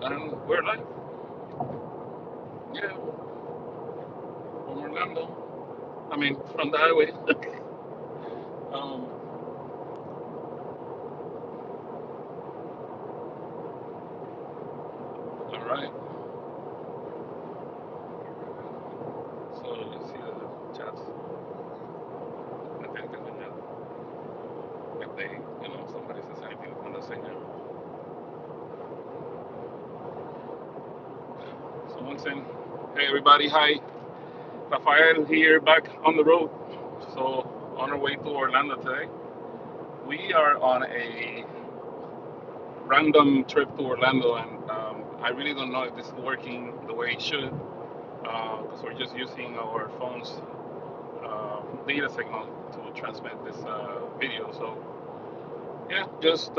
And we're live. Yeah, from Orlando. I mean, from the highway. um, all right. So let's see the chats. I think if they, somebody says anything on the singer. Someone's saying, hey everybody, hi. Rafael here, back on the road. So on our way to Orlando today. We are on a random trip to Orlando, and I really don't know if this is working the way it should, because we're just using our phone's data signal to transmit this video. So yeah, just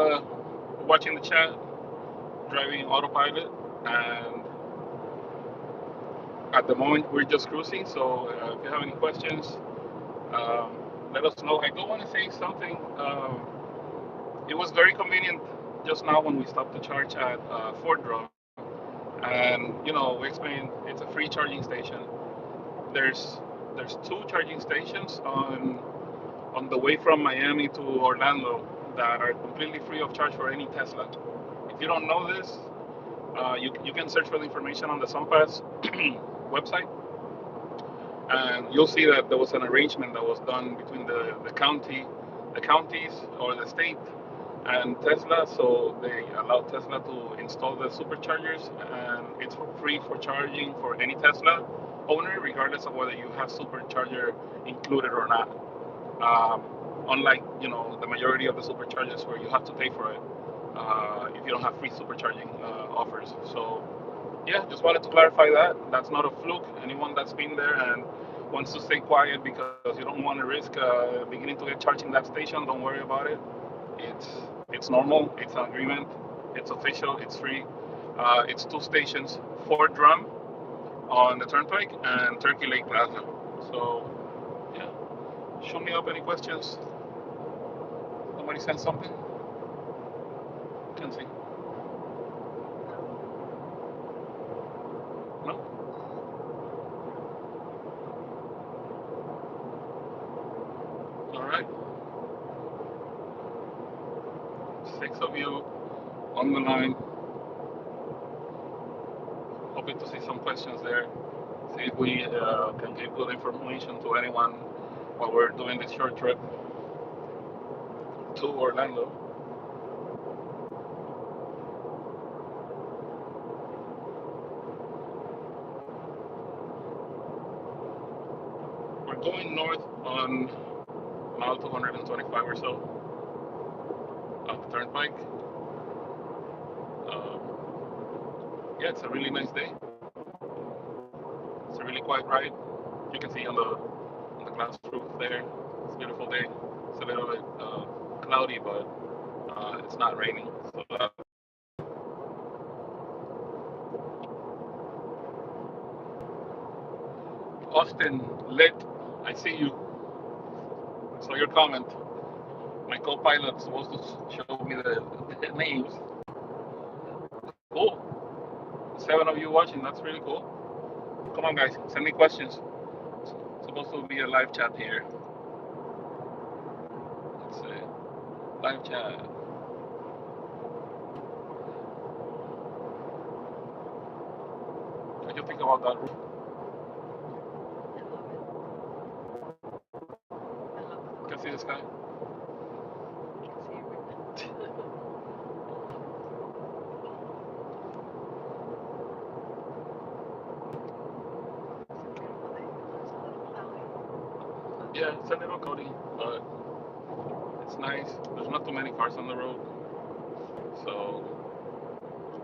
watching the chat, driving autopilot, and at the moment we're just cruising. So if you have any questions, let us know. I do want to say something. It was very convenient just now when we stopped to charge at Fort Drum, and we explained it's a free charging station. There's there's two charging stations on the way from Miami to Orlando that are completely free of charge for any Tesla. If you don't know this, you can search for the information on the SunPass website, and you'll see that there was an arrangement that was done between the counties or the state, and Tesla. So they allowed Tesla to install the superchargers, and it's for free for charging for any Tesla owner, regardless of whether you have supercharger included or not. Um, Unlike the majority of the superchargers where you have to pay for it if you don't have free supercharging offers. So yeah, just wanted to clarify that. That's not a fluke. Anyone that's been there and wants to stay quiet because you don't want to risk beginning to get charged in that station, don't worry about it. It's it's normal. It's an agreement. It's official. It's free. It's two stations: Fort Drum on the Turnpike and Turkey Lake Plaza. So yeah, show me up any questions. Somebody sent something. Can see. No. All right. Six of you on the line. Hoping to see some questions there. See if we can give good information to anyone while we're doing this short trip to Orlando. We're going north on mile 225 or so of the turnpike. Yeah, it's a really nice day. It's a really quiet ride. You can see on the glass roof there. It's a beautiful day. It's a little bit cloudy, but it's not raining, so that's good. Austin, lit. I see you. I saw your comment. My co-pilot's supposed to show me the names. Cool. 7 of you watching. That's really cool. Come on, guys. Send me questions. It's supposed to be a live chat here. Let's see. Live chat. What do you think about that roof? You can see the sky. Yeah, it's a little cloudy, but it's nice. There's not too many cars on the road, so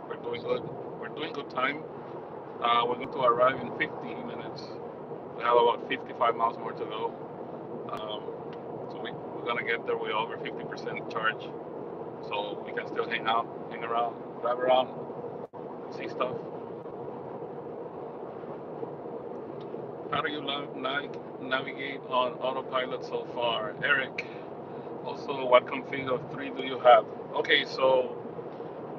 we're doing good. We're doing good time. We're going to arrive in 15 minutes. We have about 55 miles more to go. Um, so we're gonna get there with over 50% charge. So we can still hang out, hang around, drive around, see stuff. How do you navigate on autopilot so far, Eric? Also, what config of three do you have? Okay, so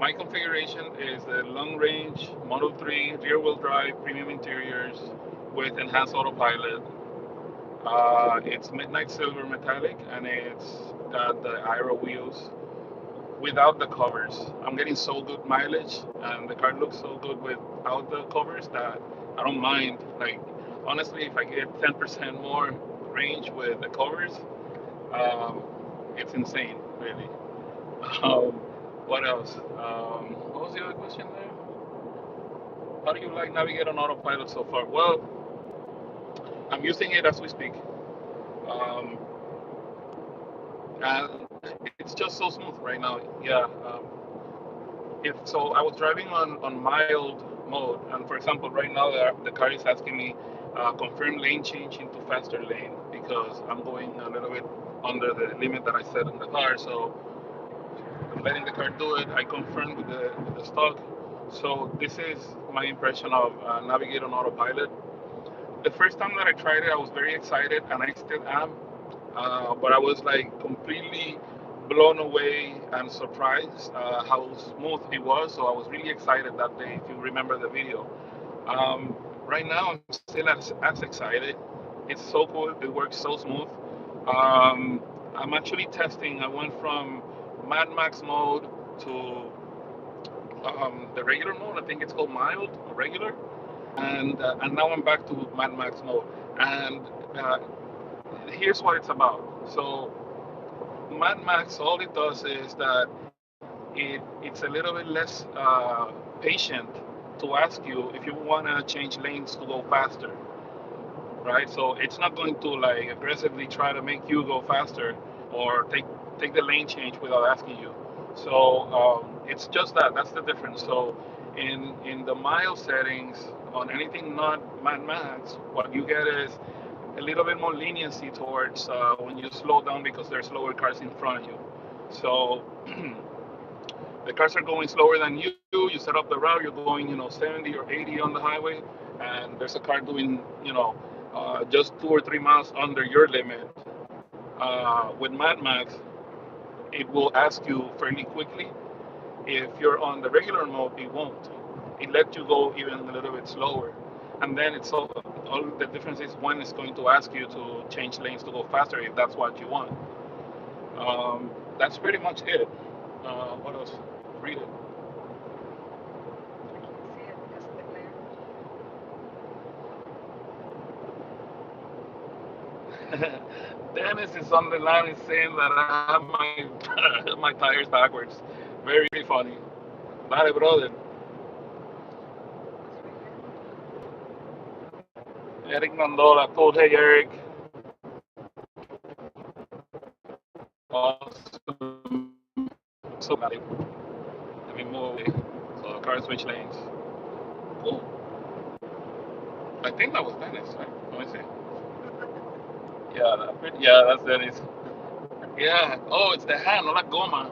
My configuration is the long range Model 3 rear wheel drive premium interiors with enhanced autopilot. It's midnight silver metallic and it's got the Aero wheels without the covers. I'm getting so good mileage and the car looks so good without the covers that I don't mind. Like, honestly, if I get 10% more range with the covers, um, it's insane, really. Um, what else? What was the other question there? How do you like navigate on autopilot so far? Well, I'm using it as we speak. Um, and it's just so smooth right now. Yeah. If so, I was driving on mild mode, and for example, right now the car is asking me confirm lane change into faster lane because I'm going a little bit under the limit that I set in the car. So I'm letting the car do it. I confirm with the stock. So this is my impression of Navigate on Autopilot. The first time that I tried it, I was very excited, and I still am. But I was like completely blown away and surprised how smooth it was. So I was really excited that day, if you remember the video. Right now, I'm still as excited. It's so cool. It works so smooth. I'm actually testing. I went from Mad Max mode to the regular mode. I think it's called mild or regular. And now I'm back to Mad Max mode. And here's what it's about. So Mad Max, all it does is that it's a little bit less patient to ask you if you want to change lanes to go faster, right? So it's not going to like aggressively try to make you go faster or take the lane change without asking you. So it's just that. That's the difference. So in the mild settings on anything not Mad Max, what you get is a little bit more leniency towards when you slow down because there's slower cars in front of you. So the cars are going slower than you. You set up the route. You're going, 70 or 80 on the highway, and there's a car doing, just 2 or 3 miles under your limit. With Mad Max, it will ask you fairly quickly. If you're on the regular mode, it won't. It lets you go even a little bit slower. And then all the difference is when it's going to ask you to change lanes to go faster if that's what you want. That's pretty much it. What else? Read it. Dennis is on the line is saying that I have my my tires backwards. Very funny. Vale, brother. Eric Nandola. Cool. Hey, Eric. Awesome. So, let me move away. So the car switch lanes. Cool. I think that was Dennis, right? Let me see. Yeah, that's Dennis. Yeah. Oh, it's the hand, not la goma.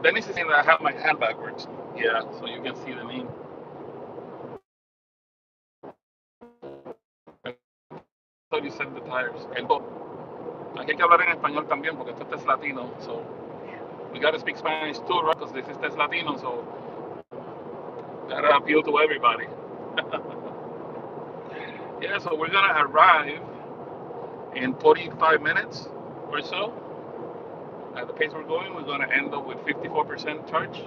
Dennis is saying that I have my hand backwards. Yeah, so you can see the name. I thought you said the tires. Aquí hay que hablar en español también porque esto es latino. So we gotta speak Spanish too, right? Because this is Latino, so gotta appeal to everybody. Yeah, so we're gonna arrive in 45 minutes or so. At the pace we're going, we're gonna end up with 54% charge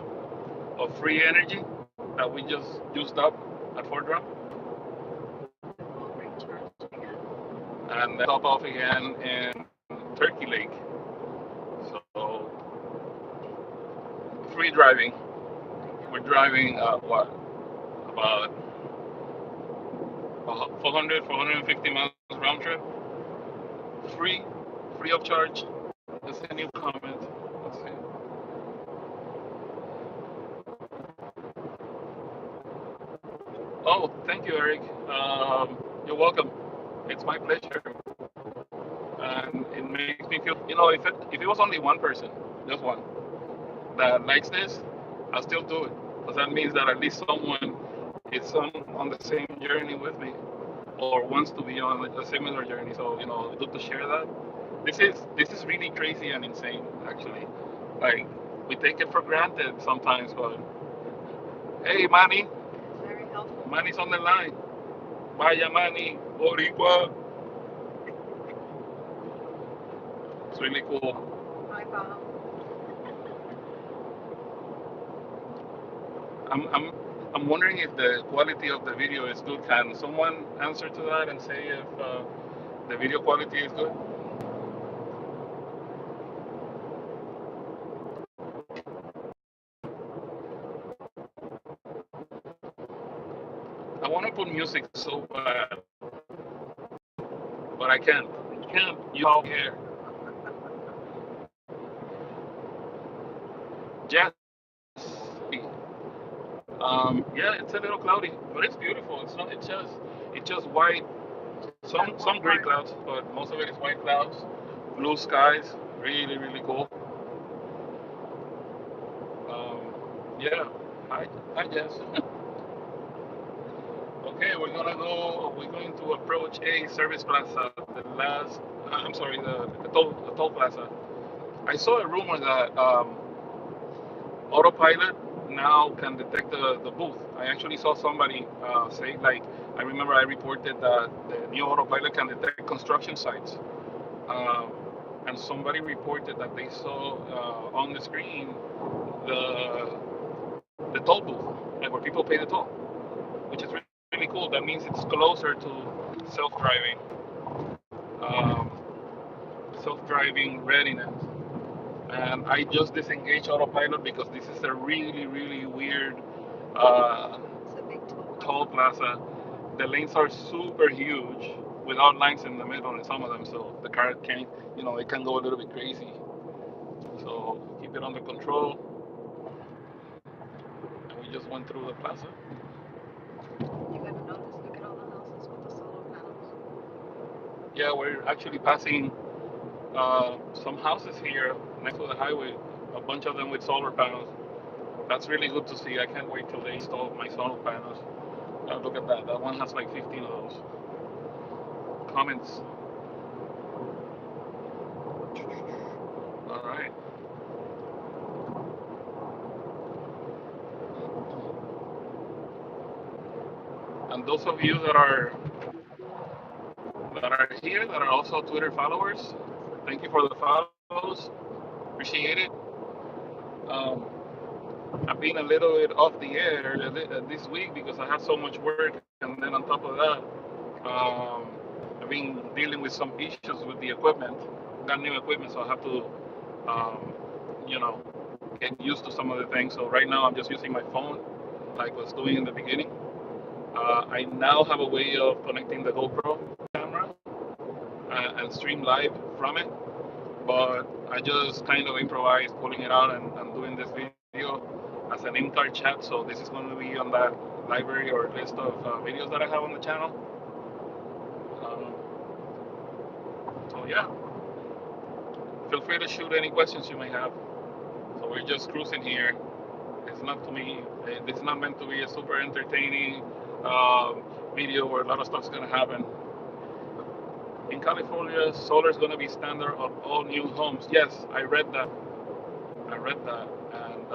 of free energy that we just used up at Fort Drum, and then top off again in Turkey Lake. So free driving. We're driving what about 400, 450 miles round trip. Free, free of charge. There's a new comment. Let's see. Oh, thank you, Eric. You're welcome. It's my pleasure, and it makes me feel. If it was only one person, just one, that likes this, I'll still do it because that means that at least someone is on the same journey with me or wants to be on a similar journey. So good to share that. This is really crazy and insane, actually. Like We take it for granted sometimes, but hey, Manny, It's very helpful. Manny's on the line. Vaya Manny, Boricua. It's really cool. Hi, Bob. I'm I'm wondering if the quality of the video is good. Can someone answer to that and say if the video quality is good? I want to put music so bad, but I can't. I can't. You all here. Yes. Yeah, it's a little cloudy, but it's beautiful. It's not. It's just white. Some gray clouds, but most of it is white clouds. Blue skies. Really really cool. Yeah. Hi Jess. Okay, We're going to approach a service plaza. The last. I'm sorry. The toll plaza. I saw a rumor that autopilot now can detect the booth. I actually saw somebody say, like, I remember I reported that the new autopilot can detect construction sites. Um, and somebody reported that they saw on the screen the the toll booth, like where people pay the toll, which is really cool. That means it's closer to self-driving, um, self-driving readiness. And I just disengaged autopilot because this is a really, really weird uh, It's a big toll toll. plaza. The lanes are super huge without lines in the middle in some of them, so the car can, it can go a little bit crazy. So keep it under control. And we just went through the plaza. You gotta notice, look at all the houses with the solar panels. Yeah, we're actually passing some houses here next to the highway. A bunch of them with solar panels. That's really good to see. I can't wait till they install my solar panels. Look at that. That one has like 15 of those. Comments. All right. And those of you that are here that are also Twitter followers, thank you for the follows. Appreciate it. Um, I've been a little bit off the air this week because I had so much work, and then on top of that, um, I've been dealing with some issues with the equipment. Got new equipment, so I have to, um, you know, get used to some of the things. So right now, I'm just using my phone, like I was doing in the beginning. I now have a way of connecting the GoPro camera and stream live from it. But I just kind of improvised pulling it out and doing this video as an in-car chat. So this is going to be on that library or list of videos that I have on the channel. Um, so yeah, feel free to shoot any questions you may have. So we're just cruising here. It's not to me. It's not meant to be a super entertaining video where a lot of stuff's gonna happen. In California, solar is gonna be standard on all new homes. Yes, I read that. I read that, and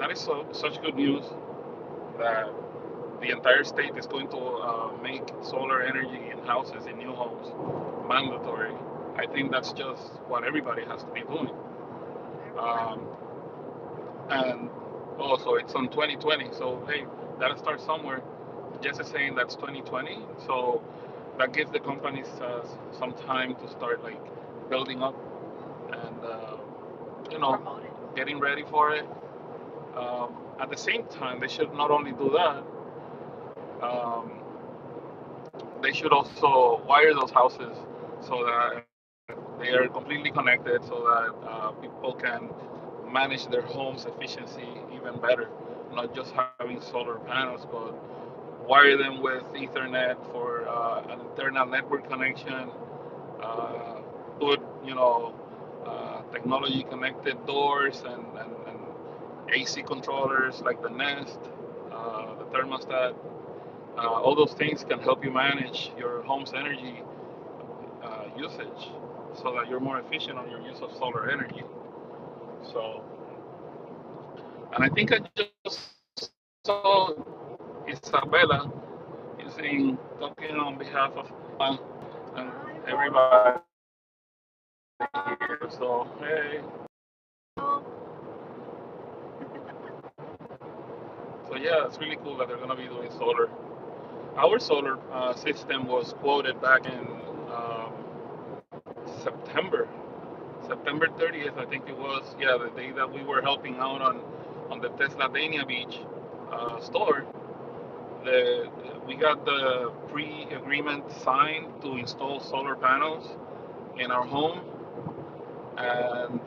that is such good news that the entire state is going to make solar energy in houses in new homes mandatory. I think that's just what everybody has to be doing. Everywhere. Um, and also, it's on 2020, so hey, gotta start somewhere. Jess is saying that's 2020, so that gives the companies some time to start like building up and you know Promote it. getting ready for it. At the same time, they should not only do that, um, they should also wire those houses so that they are completely connected, so that people can manage their home's efficiency even better. Not just having solar panels, but wire them with Ethernet for an internal network connection. Uh, Put technology connected doors and AC controllers like the Nest, the thermostat. All those things can help you manage your home's energy usage so that you're more efficient on your use of solar energy. So And I think I just saw Isabella using talking on behalf of and Hi, everybody Paul. here. So hey, so yeah, it's really cool that they're gonna be doing solar. Our solar system was quoted back in um, September, September 30th, I think it was. Yeah, the day that we were helping out on the Tesla Dania Beach store. We got the pre-agreement signed to install solar panels in our home, and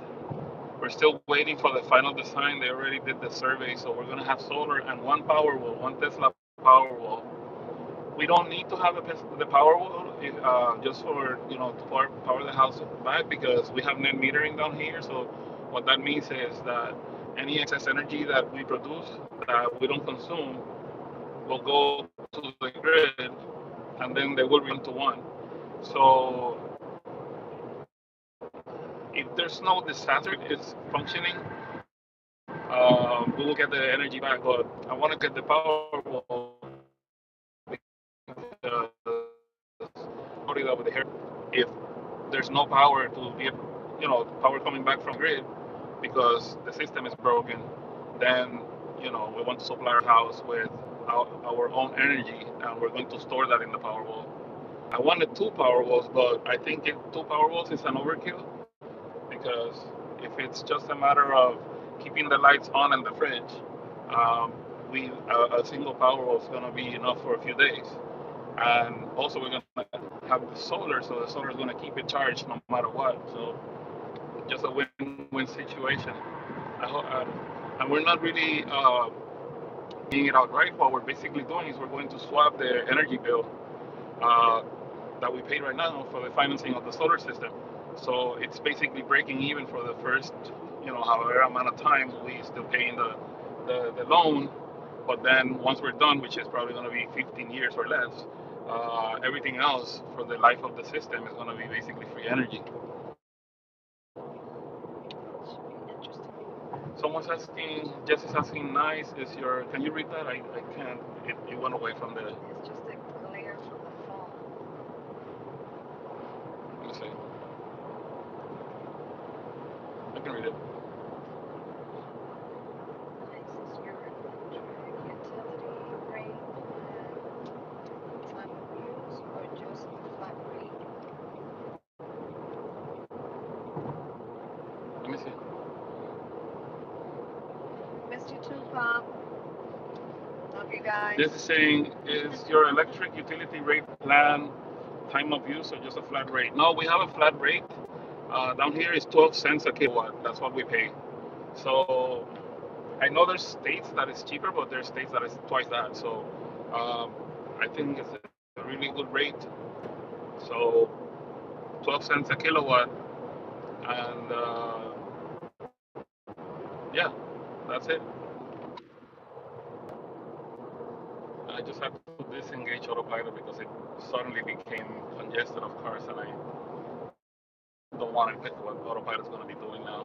we're still waiting for the final design. They already did the survey, so we're gonna have solar and one power wall, one Tesla power wall. We don't need to have the power wall just for to power the house back because we have net metering down here. So what that means is that any excess energy that we produce that we don't consume will go to the grid, and then they will return to one. So if there's no disaster is functioning, we will get the energy back. But I want to get the power wall because already over here, if there's no power to be, power coming back from grid because the system is broken, then we want to supply our house with our own energy, and we're going to store that in the power wall. I wanted two power walls, but I think two power walls is an overkill because if it's just a matter of keeping the lights on in the fridge, um, a single power wall is going to be enough for a few days. And also, we're going to have the solar, so the solar is going to keep it charged no matter what. So just a win-win situation. And we're not really being it outright. What we're basically doing is we're going to swap the energy bill uh, that we pay right now for the financing of the solar system. So it's basically breaking even for the first, however amount of time we still paying the loan. But then once we're done, which is probably going to be 15 years or less, everything else for the life of the system is going to be basically free energy. Interesting. Someone's asking, Jess is asking, nice, is your, can you read that? I can't, it went away from the, It's just a glare from the phone. let me see, I can read it. Nice is your electric utility rate and time of use or just the flat rate? Let me see. Missed you too, Pop. Love you guys. This is saying, is your electric utility rate plan time of use or just a flat rate? No, we have a flat rate. Down here is 12 cents a kilowatt. That's what we pay. So I know there's states that is cheaper, but there's states that is twice that. So um, I think it's a really good rate. So 12 cents a kilowatt, and yeah, that's it. I just had to disengage autopilot because it suddenly became congested of cars, and I don't want to pick what autopilot's going to be doing now.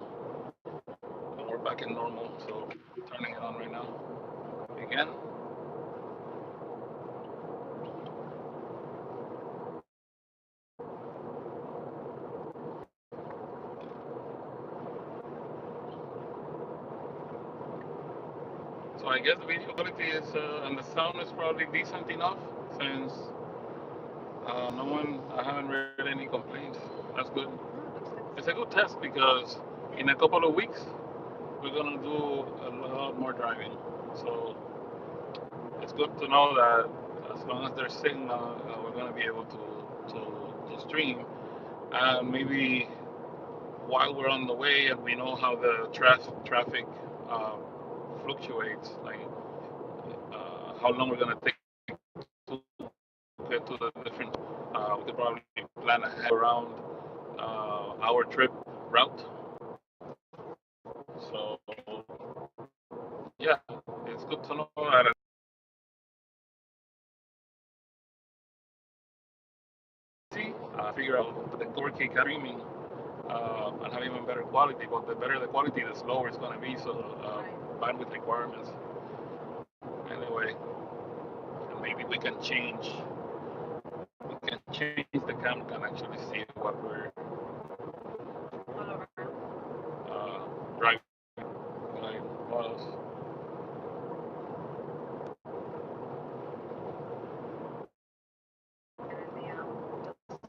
And we're back in normal, so turning it on right now. Again. So I guess the video quality is and the sound is probably decent enough since I haven't read any complaints. That's good. Looks like It's a good test because in a couple of weeks we're gonna do a lot more driving. So it's good to know that as long as there's signal, we're gonna be able to stream. And maybe while we're on the way and we know how the traffic uh, fluctuates, like how long we're gonna take to get to the different. We could probably plan ahead around our trip route. So yeah, it's good to know that. Figure out the 4K streaming and have even better quality. But the better the quality, the slower it's gonna be. So right. bandwidth requirements. Anyway, and maybe we can change the camera and actually see what we're All over. driving. Like what else? And then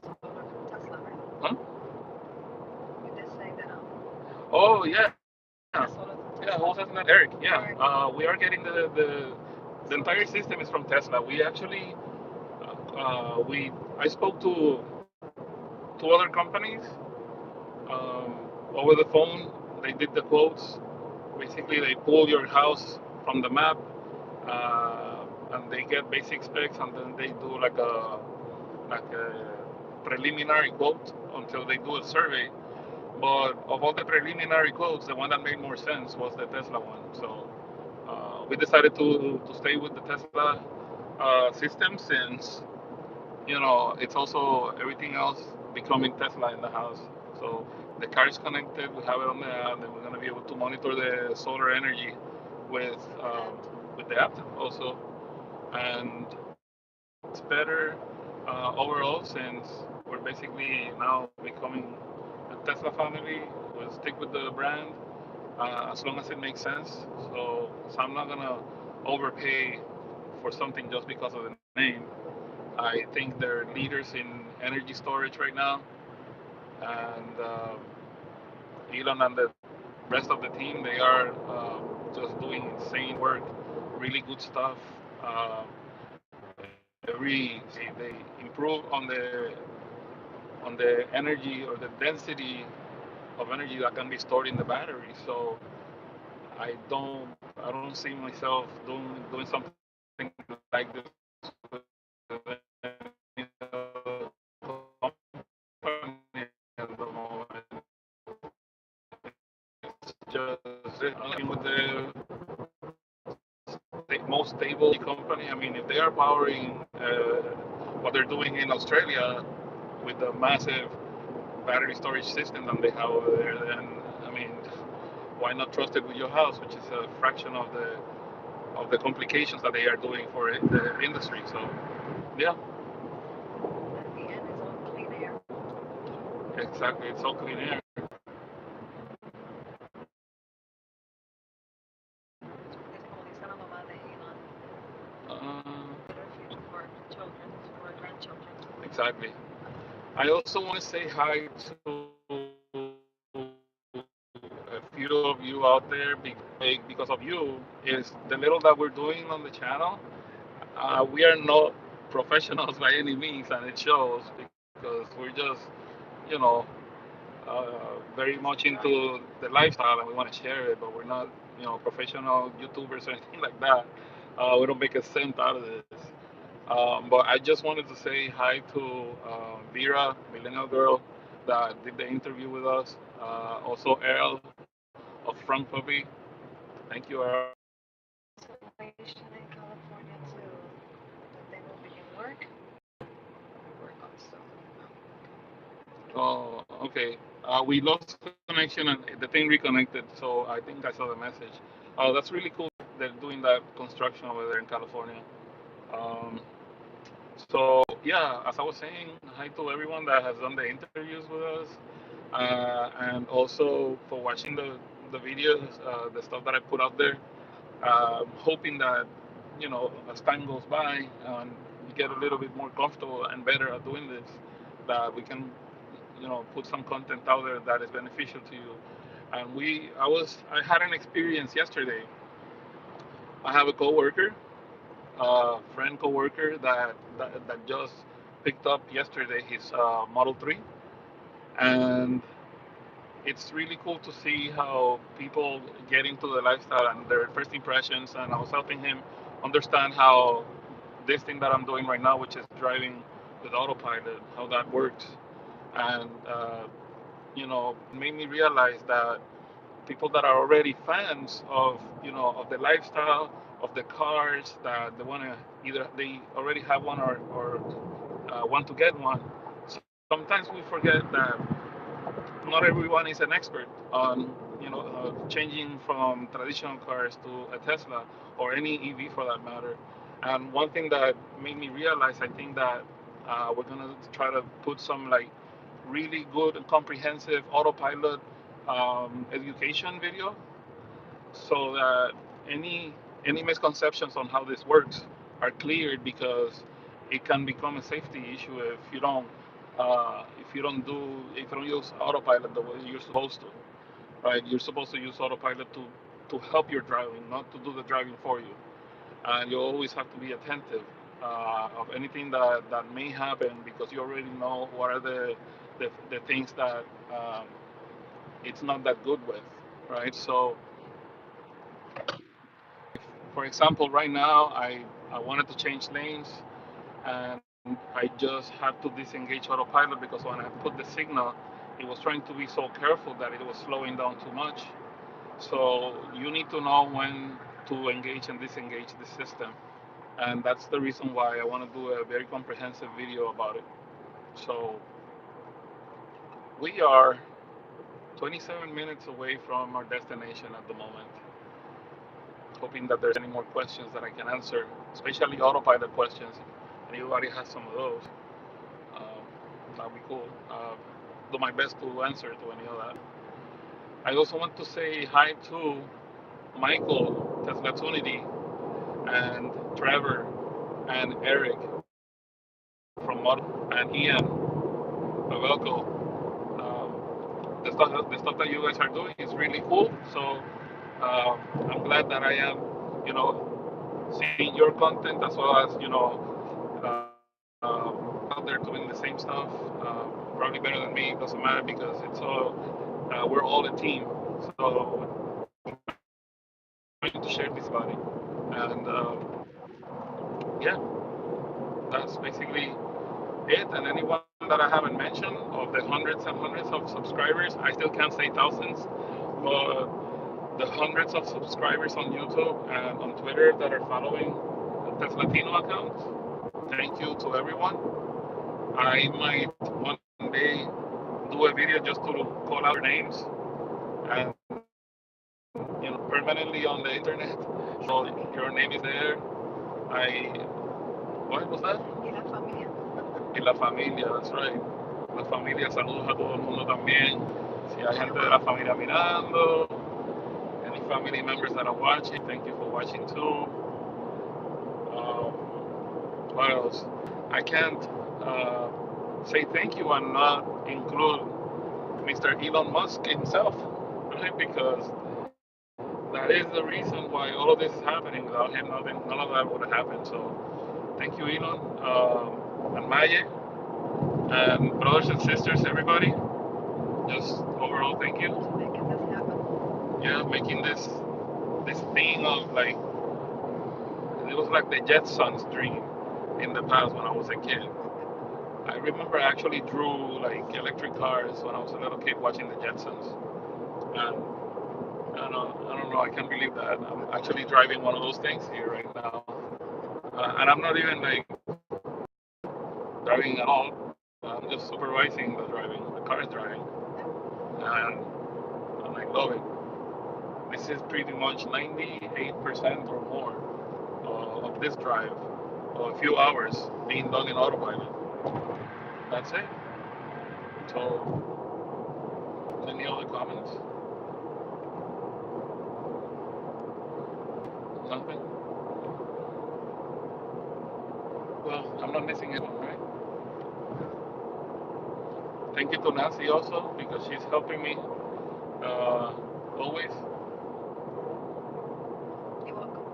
the solar from Tesla, right? Huh? You did say that Oh yeah, the solar from yeah. Tesla. Who's that? Eric. Yeah. Eric. We are getting the entire system is from Tesla. We actually we I spoke to two other companies over the phone. They did the quotes. Basically, they pull your house from the map, and they get basic specs, and then they do like a preliminary quote until they do a survey. But of all the preliminary quotes, the one that made more sense was the Tesla one. So we decided to stay with the Tesla system since it's also everything else becoming Tesla in the house. So the car is connected. We have it on the app, and we're gonna be able to monitor the solar energy with With that. with the app also, and it's better overall since we're basically now becoming a Tesla family. We'll stick with the brand as long as it makes sense. So I'm not gonna overpay for something just because of the name. I think they're leaders in energy storage right now, and Elon and the rest of the team, they are just doing insane work, really good stuff. Uh, they improve on the energy or the density of energy that can be stored in the battery. So I don't see myself doing something like this with any company at the moment. It's just with the most stable company. I mean, if they are powering what they're doing in Australia with the massive battery storage system that they have over there, then I mean, why not trust it with your house, which is a fraction of the complications that they are doing for the industry. So yeah, At the end, it's all clean air. exactly. It's all clean air. Es como dice la mamá de Elon, better future for children, for grandchildren. Exactly. I also want to say hi to a few of you out there because of you is the little that we're doing on the channel. We are not professionals by any means, and it shows because we're just, you know, very much into the lifestyle and we want to share it, but we're not, professional YouTubers or anything like that. We don't make a cent out of this. But I just wanted to say hi to Vera, millennial girl, that did the interview with us. Also, Errol of Frank Puppy. Thank you, Errol. Situation in California too, that they will begin work. Work also. Oh, okay. We lost connection and the thing reconnected, so I think I saw the message. That's really cool. They're doing that construction over there in California. Um, so yeah, as I was saying, hi to everyone that has done the interviews with us, and also for watching the videos, the stuff that I put out there. Hoping that as time goes by and we get a little bit more comfortable and better at doing this, that we can put some content out there that is beneficial to you. And I had an experience yesterday. I have a coworker, friend coworker that just picked up yesterday his Model 3, and it's really cool to see how people get into the lifestyle and their first impressions. And I was helping him understand how this thing that I'm doing right now, which is driving with autopilot, how that works, and made me realize that people that are already fans of the lifestyle of the cars, that they want to either they already have one or want to get one. Sometimes we forget that not everyone is an expert on changing from traditional cars to a Tesla or any EV for that matter. And one thing that made me realize, I think that we're gonna try to put some like really good and comprehensive autopilot education video, so that any any misconceptions on how this works are cleared, because it can become a safety issue if you don't use autopilot the way you're supposed to, right? You're supposed to use autopilot to help your driving, not to do the driving for you. And you always have to be attentive of anything that may happen, because you already know what are the things that it's not that good with, right? So, for example, right now I wanted to change lanes, and I just had to disengage autopilot because when I put the signal, it was trying to be so careful that it was slowing down too much. So you need to know when to engage and disengage the system, and that's the reason why I want to do a very comprehensive video about it. So we are 27 minutes away from our destination at the moment. Hoping that there's any more questions that I can answer, especially autopilot questions. If anybody has some of those, um, that'd be cool. Do my best to answer to any of that. I also want to say hi to Michael, Tesla Tunity, and Trevor, and Eric from Model, and Ian, Pavelko. The stuff that you guys are doing is really cool. So I'm glad that I am, you know, seeing your content, as well as out there doing the same stuff. Probably better than me. It doesn't matter, because it's all we're all a team. So I'm trying to share this body, and yeah, that's basically it. And anyone that I haven't mentioned, of the hundreds and hundreds of subscribers, I still can't say thousands, but the hundreds of subscribers on YouTube and on Twitter that are following the Teslatino account, thank you to everyone. I might one day do a video just to call out your names, and permanently on the internet, so your name is there. I What was that? Y la familia. Y la familia, that's right. La familia, saludos a todo el mundo también. Si hay gente de la familia mirando, any family members that are watching, thank you for watching too. What else? I can't say thank you and not include Mr. Elon Musk himself, right? Because that is the reason why all of this is happening. Without him, none of that would have happened. So thank you, Elon, and Maye, and brothers and sisters, everybody. Just overall, thank you. Making this happen. Yeah, making this thing of like, it was like the Jetsons dream in the past when I was a kid. I remember I actually drew like electric cars when I was a little kid watching the Jetsons. And I don't know, I can't believe that I'm actually driving one of those things here right now. And I'm not even like driving at all. I'm just supervising the driving. The car is driving. And I'm like, love it. This is pretty much 98% or more of this drive, of a few hours being done in autopilot. That's it. So, any other comments? Nothing? Well, I'm not missing anyone, right? Thank you to Nancy also, because she's helping me always. You're welcome.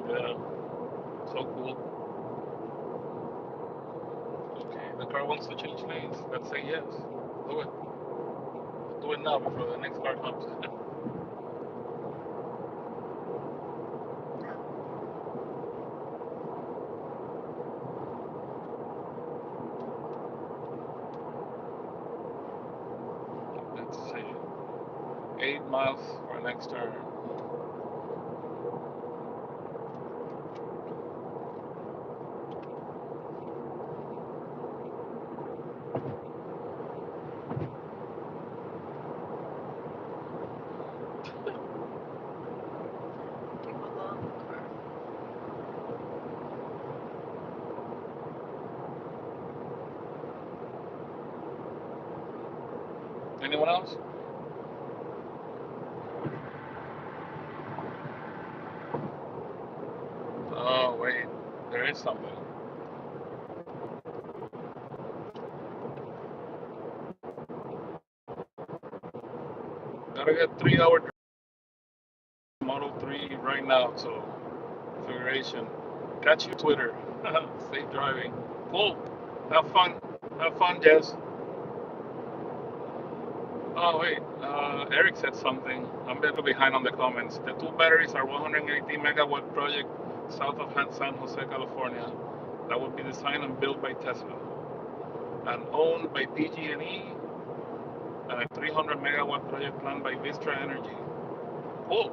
Yeah, so cool. Okay, the car wants to change lanes. Let's say yes. Do it. Do it now before the next car comes. Let's see. 8 miles for our next turn. Anyone else? Oh wait, there is something. Gotta get 3 hour Model 3 right now, so configuration. Catch you Twitter. Safe driving. Cool. Have fun. Have fun, Jess. Oh wait, Eric said something. I'm a little behind on the comments. The two batteries are 180 megawatt project south of San Jose, California. That would be designed and built by Tesla and owned by PG&E, and a 300 megawatt project planned by Vistra Energy. Cool.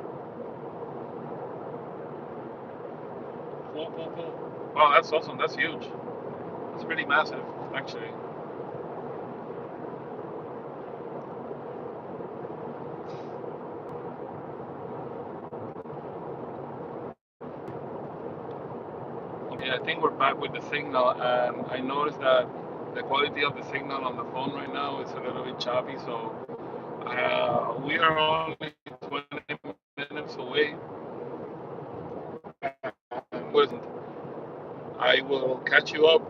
Cool, cool, cool. Wow, that's awesome. That's huge. It's really massive, actually. Okay, I think we're back with the signal, and I noticed that the quality of the signal on the phone right now is a little bit choppy, so we are only 20 minutes away. And I will catch you up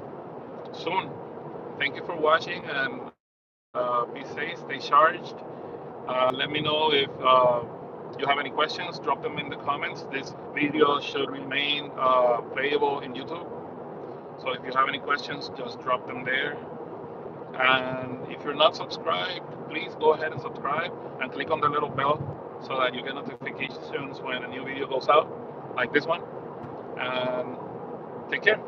soon. Thank you for watching, and be safe, stay charged. Let me know if you have any questions. Drop them in the comments. This video should remain playable in YouTube. So if you have any questions, just drop them there. And if you're not subscribed, please go ahead and subscribe and click on the little bell so that you get notifications when a new video goes out, like this one. And take care.